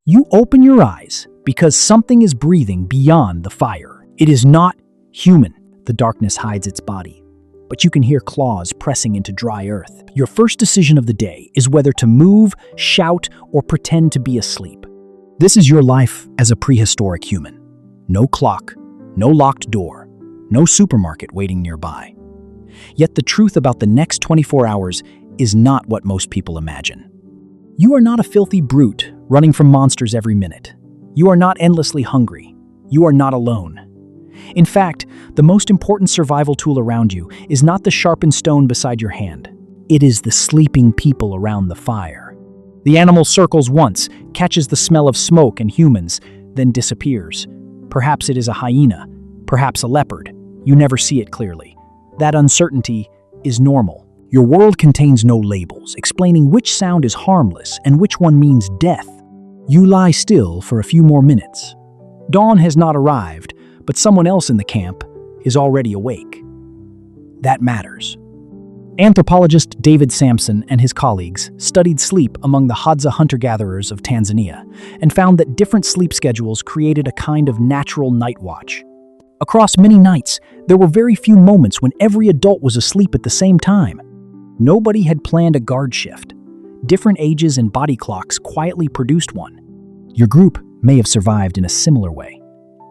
You open your eyes because something is breathing beyond the fire. It is not human. The darkness hides its body, but you can hear claws pressing into dry earth. Your first decision of the day is whether to move, shout, or pretend to be asleep. This is your life as a prehistoric human. No clock, no locked door, no supermarket waiting nearby. Yet the truth about the next 24 hours is not what most people imagine. You are not a filthy brute running from monsters every minute. You are not endlessly hungry. You are not alone. In fact, the most important survival tool around you is not the sharpened stone beside your hand. It is the sleeping people around the fire. The animal circles once, catches the smell of smoke and humans, then disappears. Perhaps it is a hyena, perhaps a leopard. You never see it clearly. That uncertainty is normal. Your world contains no labels, explaining which sound is harmless and which one means death. You lie still for a few more minutes. Dawn has not arrived, but someone else in the camp is already awake. That matters. Anthropologist David Sampson and his colleagues studied sleep among the Hadza hunter-gatherers of Tanzania and found that different sleep schedules created a kind of natural night watch. Across many nights, there were very few moments when every adult was asleep at the same time. Nobody had planned a guard shift. Different ages and body clocks quietly produced one. Your group may have survived in a similar way.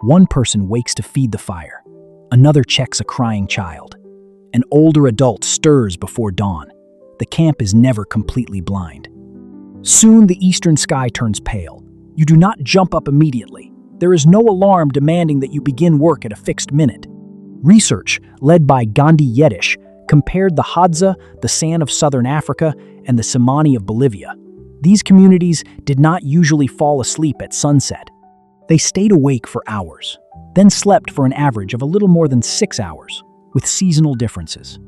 One person wakes to feed the fire. Another checks a crying child. An older adult stirs before dawn. The camp is never completely blind. Soon the eastern sky turns pale. You do not jump up immediately. There is no alarm demanding that you begin work at a fixed minute. Research, led by Gandhi Yedish, compared the Hadza, the San of southern Africa, and the Simani of Bolivia. These communities did not usually fall asleep at sunset. They stayed awake for hours, then slept for an average of a little more than 6 hours, with seasonal differences.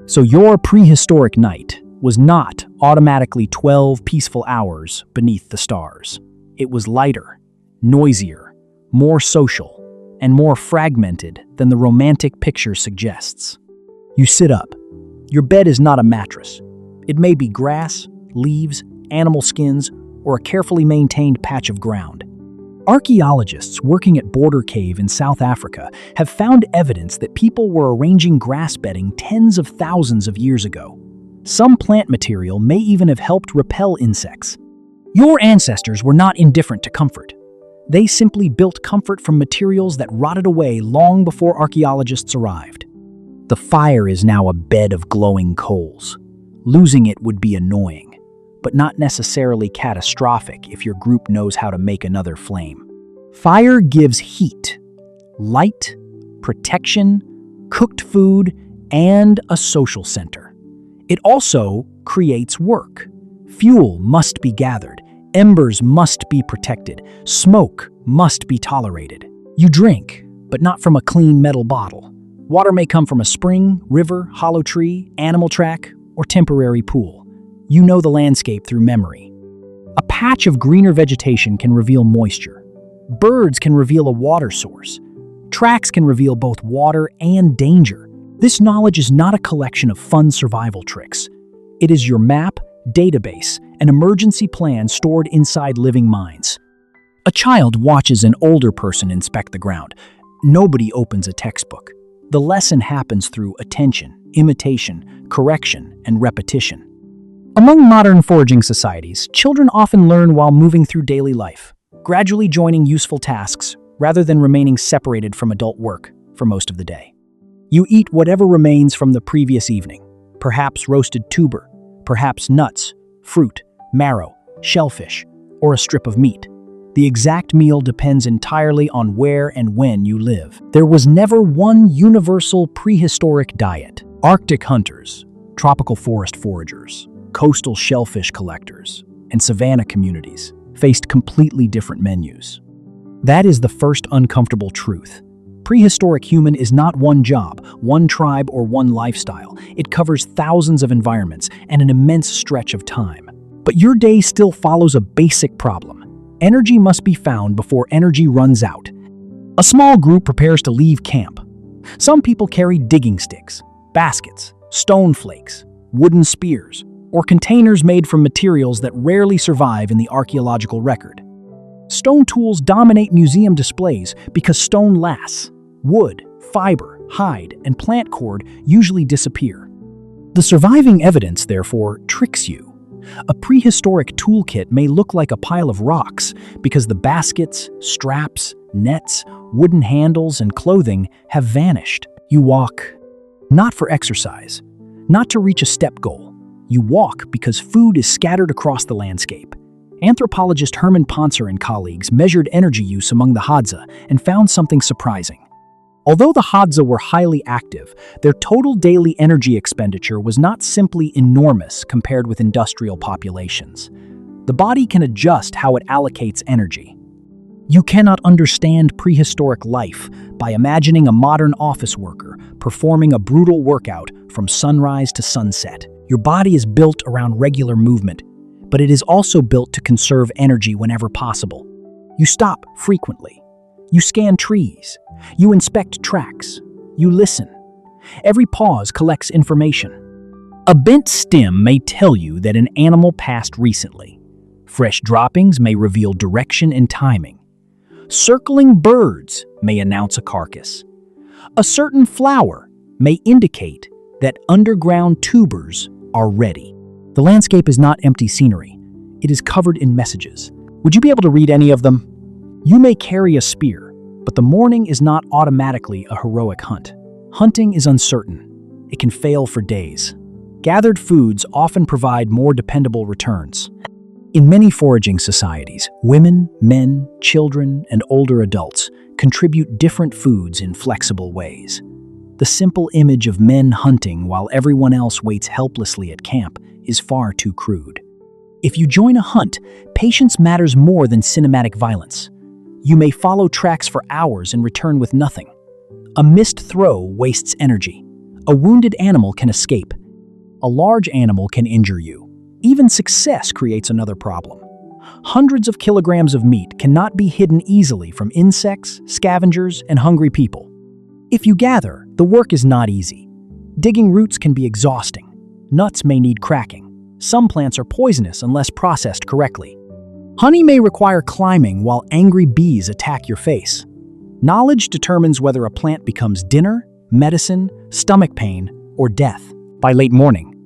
So your prehistoric night was not automatically 12 peaceful hours beneath the stars. It was lighter, noisier, more social, and more fragmented than the romantic picture suggests. You sit up. Your bed is not a mattress. It may be grass, leaves, animal skins, or a carefully maintained patch of ground. Archaeologists working at Blombos Cave in South Africa have found evidence that people were arranging grass bedding tens of thousands of years ago. Some plant material may even have helped repel insects. Your ancestors were not indifferent to comfort. They simply built comfort from materials that rotted away long before archaeologists arrived. The fire is now a bed of glowing coals. Losing it would be annoying, but not necessarily catastrophic if your group knows how to make another flame. Fire gives heat, light, protection, cooked food, and a social center. It also creates work. Fuel must be gathered, embers must be protected, smoke must be tolerated. You drink, but not from a clean metal bottle. Water may come from a spring, river, hollow tree, animal track, or temporary pool. You know the landscape through memory. A patch of greener vegetation can reveal moisture. Birds can reveal a water source. Tracks can reveal both water and danger. This knowledge is not a collection of fun survival tricks. It is your map, database, and emergency plan stored inside living minds. A child watches an older person inspect the ground. Nobody opens a textbook. The lesson happens through attention, imitation, correction, and repetition. Among modern foraging societies, children often learn while moving through daily life, gradually joining useful tasks rather than remaining separated from adult work for most of the day. You eat whatever remains from the previous evening, perhaps roasted tuber, perhaps nuts, fruit, marrow, shellfish, or a strip of meat. The exact meal depends entirely on where and when you live. There was never one universal prehistoric diet. Arctic hunters, tropical forest foragers, coastal shellfish collectors, and savanna communities faced completely different menus. That is the first uncomfortable truth. Prehistoric human is not one job, one tribe, or one lifestyle. It covers thousands of environments and an immense stretch of time. But your day still follows a basic problem. Energy must be found before energy runs out. A small group prepares to leave camp. Some people carry digging sticks, baskets, stone flakes, wooden spears, or containers made from materials that rarely survive in the archaeological record. Stone tools dominate museum displays because stone lasts. Wood, fiber, hide, and plant cord usually disappear. The surviving evidence, therefore, tricks you. A prehistoric toolkit may look like a pile of rocks because the baskets, straps, nets, wooden handles, and clothing have vanished. You walk, not for exercise, not to reach a step goal. You walk because food is scattered across the landscape. Anthropologist Herman Poncer and colleagues measured energy use among the Hadza and found something surprising. Although the Hadza were highly active, their total daily energy expenditure was not simply enormous compared with industrial populations. The body can adjust how it allocates energy. You cannot understand prehistoric life by imagining a modern office worker performing a brutal workout from sunrise to sunset. Your body is built around regular movement, but it is also built to conserve energy whenever possible. You stop frequently. You scan trees. You inspect tracks. You listen. Every pause collects information. A bent stem may tell you that an animal passed recently. Fresh droppings may reveal direction and timing. Circling birds may announce a carcass. A certain flower may indicate that underground tubers are ready. The landscape is not empty scenery. It is covered in messages. Would you be able to read any of them? You may carry a spear, but the morning is not automatically a heroic hunt. Hunting is uncertain. It can fail for days. Gathered foods often provide more dependable returns. In many foraging societies, women, men, children, and older adults contribute different foods in flexible ways. The simple image of men hunting while everyone else waits helplessly at camp is far too crude. If you join a hunt, patience matters more than cinematic violence. You may follow tracks for hours and return with nothing. A missed throw wastes energy. A wounded animal can escape. A large animal can injure you. Even success creates another problem. Hundreds of kilograms of meat cannot be hidden easily from insects, scavengers, and hungry people. If you gather, the work is not easy. Digging roots can be exhausting. Nuts may need cracking. Some plants are poisonous unless processed correctly. Honey may require climbing while angry bees attack your face. Knowledge determines whether a plant becomes dinner, medicine, stomach pain, or death. By late morning,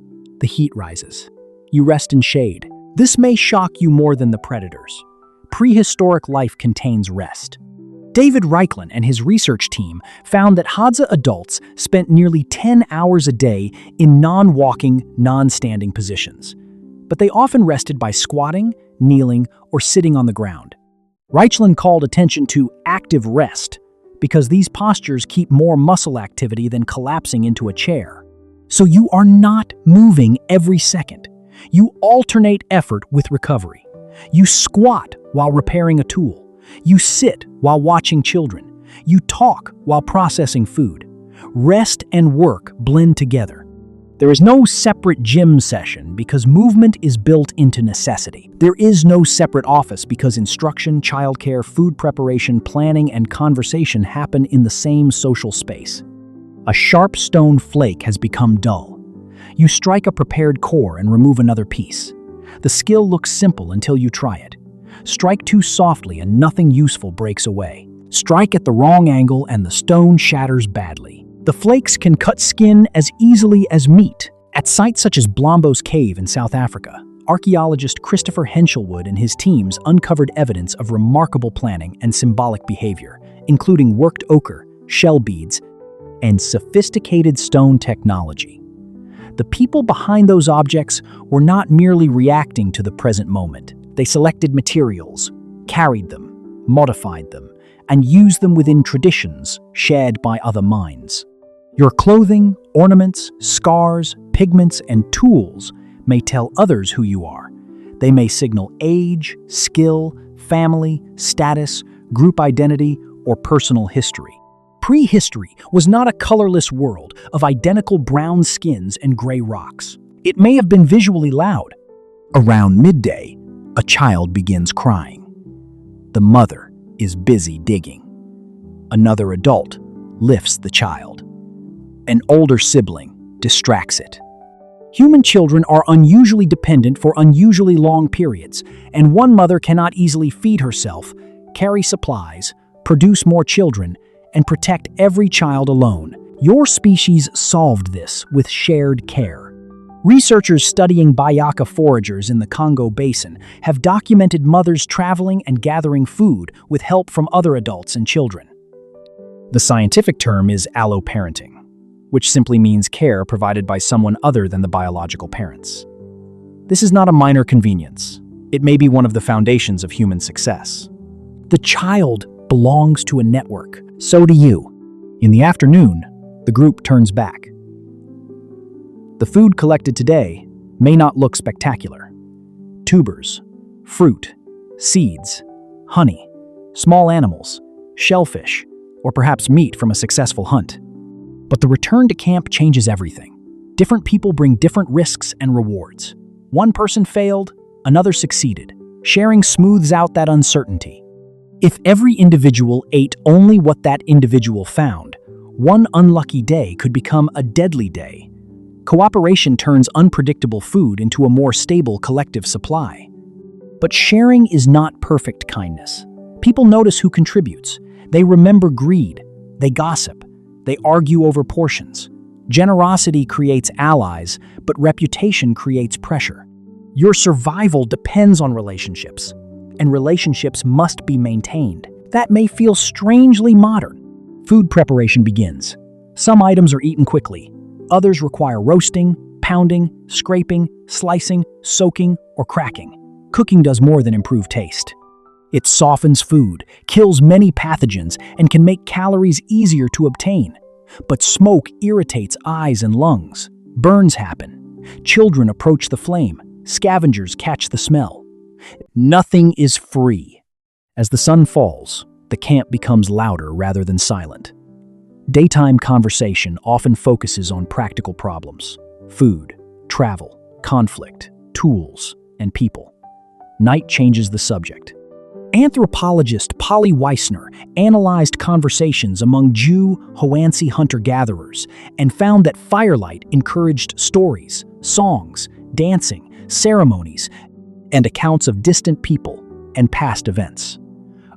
the heat rises. You rest in shade. This may shock you more than the predators. Prehistoric life contains rest. David Reichlin and his research team found that Hadza adults spent nearly 10 hours a day in non-walking, non-standing positions. But they often rested by squatting, kneeling, or sitting on the ground. Reichlin called attention to active rest because these postures keep more muscle activity than collapsing into a chair. So you are not moving every second. You alternate effort with recovery. You squat while repairing a tool. You sit while watching children. You talk while processing food. Rest and work blend together. There is no separate gym session because movement is built into necessity. There is no separate office because instruction, childcare, food preparation, planning, and conversation happen in the same social space. A sharp stone flake has become dull. You strike a prepared core and remove another piece. The skill looks simple until you try it. Strike too softly and nothing useful breaks away. Strike at the wrong angle and the stone shatters badly. The flakes can cut skin as easily as meat. At sites such as Blombos Cave in South Africa, archaeologist Christopher Henshelwood and his teams uncovered evidence of remarkable planning and symbolic behavior, including worked ochre, shell beads, and sophisticated stone technology. The people behind those objects were not merely reacting to the present moment. They selected materials, carried them, modified them, and used them within traditions shared by other minds. Your clothing, ornaments, scars, pigments, and tools may tell others who you are. They may signal age, skill, family, status, group identity, or personal history. Prehistory was not a colorless world of identical brown skins and gray rocks. It may have been visually loud. Around midday, a child begins crying. The mother is busy digging. Another adult lifts the child. An older sibling distracts it. Human children are unusually dependent for unusually long periods, and one mother cannot easily feed herself, carry supplies, produce more children, and protect every child alone. Your species solved this with shared care. Researchers studying Bayaka foragers in the Congo Basin have documented mothers traveling and gathering food with help from other adults and children. The scientific term is alloparenting, which simply means care provided by someone other than the biological parents. This is not a minor convenience. It may be one of the foundations of human success. The child belongs to a network. So do you. In the afternoon, the group turns back. The food collected today may not look spectacular. Tubers, fruit, seeds, honey, small animals, shellfish, or perhaps meat from a successful hunt. But the return to camp changes everything. Different people bring different risks and rewards. One person failed, another succeeded. Sharing smooths out that uncertainty. If every individual ate only what that individual found, one unlucky day could become a deadly day. Cooperation turns unpredictable food into a more stable collective supply. But sharing is not perfect kindness. People notice who contributes. They remember greed. They gossip. They argue over portions. Generosity creates allies, but reputation creates pressure. Your survival depends on relationships, and relationships must be maintained. That may feel strangely modern. Food preparation begins. Some items are eaten quickly. Others require roasting, pounding, scraping, slicing, soaking, or cracking. Cooking does more than improve taste. It softens food, kills many pathogens, and can make calories easier to obtain. But smoke irritates eyes and lungs. Burns happen. Children approach the flame. Scavengers catch the smell. Nothing is free. As the sun falls, the camp becomes louder rather than silent. Daytime conversation often focuses on practical problems: food, travel, conflict, tools, and people. Night changes the subject. Anthropologist Polly Weissner analyzed conversations among Jew Hoansi hunter-gatherers and found that firelight encouraged stories, songs, dancing, ceremonies, and accounts of distant people and past events.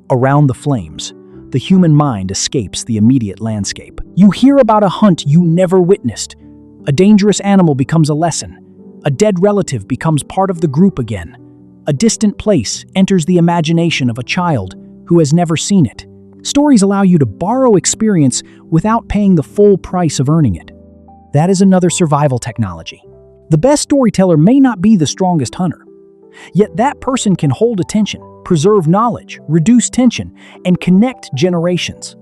Around the flames, the human mind escapes the immediate landscape. You hear about a hunt you never witnessed. A dangerous animal becomes a lesson. A dead relative becomes part of the group again. A distant place enters the imagination of a child who has never seen it. Stories allow you to borrow experience without paying the full price of earning it. That is another survival technology. The best storyteller may not be the strongest hunter. Yet that person can hold attention, preserve knowledge, reduce tension, and connect generations.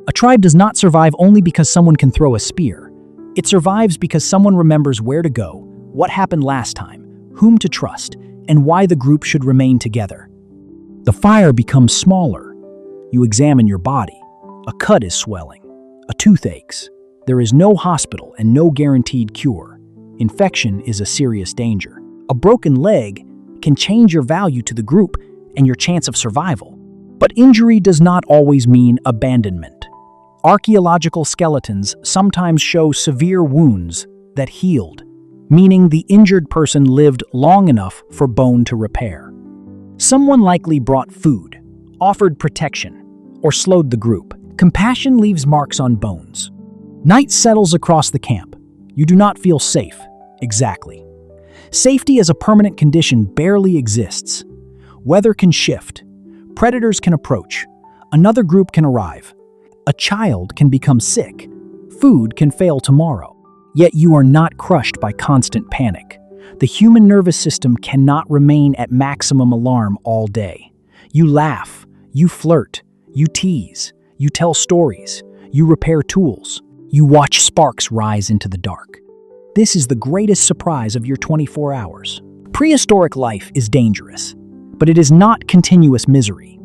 A tribe does not survive only because someone can throw a spear. It survives because someone remembers where to go, what happened last time, whom to trust, and why the group should remain together. The fire becomes smaller. You examine your body. A cut is swelling. A tooth aches. There is no hospital and no guaranteed cure. Infection is a serious danger. A broken leg can change your value to the group and your chance of survival. But injury does not always mean abandonment. Archaeological skeletons sometimes show severe wounds that healed, meaning the injured person lived long enough for bone to repair. Someone likely brought food, offered protection, or slowed the group. Compassion leaves marks on bones. Night settles across the camp. You do not feel safe. Exactly. Safety as a permanent condition barely exists. Weather can shift. Predators can approach. Another group can arrive. A child can become sick. Food can fail tomorrow. Yet you are not crushed by constant panic. The human nervous system cannot remain at maximum alarm all day. You laugh, you flirt, you tease, you tell stories, you repair tools, you watch sparks rise into the dark. This is the greatest surprise of your 24 hours. Prehistoric life is dangerous, but it is not continuous misery.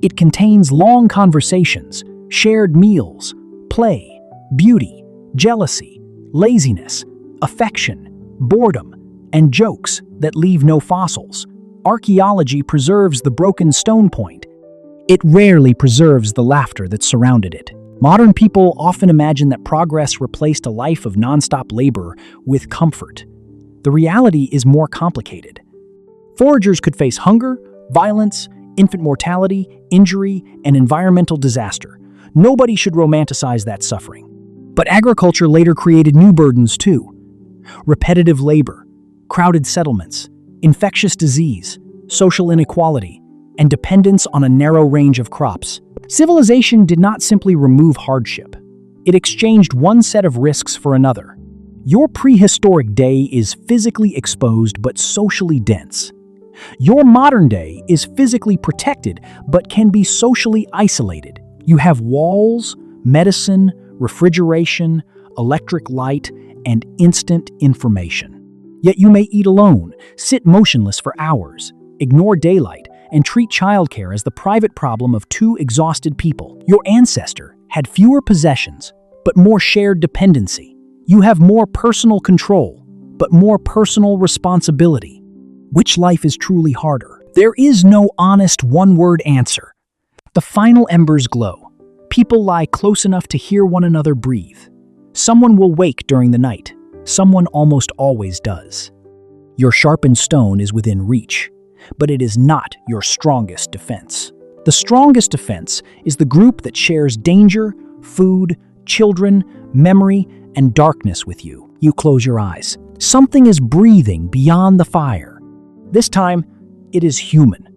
It contains long conversations, shared meals, play, beauty, jealousy, laziness, affection, boredom, and jokes that leave no fossils. Archaeology preserves the broken stone point. It rarely preserves the laughter that surrounded it. Modern people often imagine that progress replaced a life of nonstop labor with comfort. The reality is more complicated. Foragers could face hunger, violence, infant mortality, injury, and environmental disaster. Nobody should romanticize that suffering. But agriculture later created new burdens too. Repetitive labor, crowded settlements, infectious disease, social inequality, and dependence on a narrow range of crops. Civilization did not simply remove hardship. It exchanged one set of risks for another. Your prehistoric day is physically exposed but socially dense. Your modern day is physically protected but can be socially isolated. You have walls, medicine, refrigeration, electric light, and instant information. Yet you may eat alone, sit motionless for hours, ignore daylight, and treat childcare as the private problem of two exhausted people. Your ancestor had fewer possessions, but more shared dependency. You have more personal control, but more personal responsibility. Which life is truly harder? There is no honest one-word answer. The final embers glow. People lie close enough to hear one another breathe. Someone will wake during the night. Someone almost always does. Your sharpened stone is within reach, but it is not your strongest defense. The strongest defense is the group that shares danger, food, children, memory, and darkness with you. You close your eyes. Something is breathing beyond the fire. This time, it is human.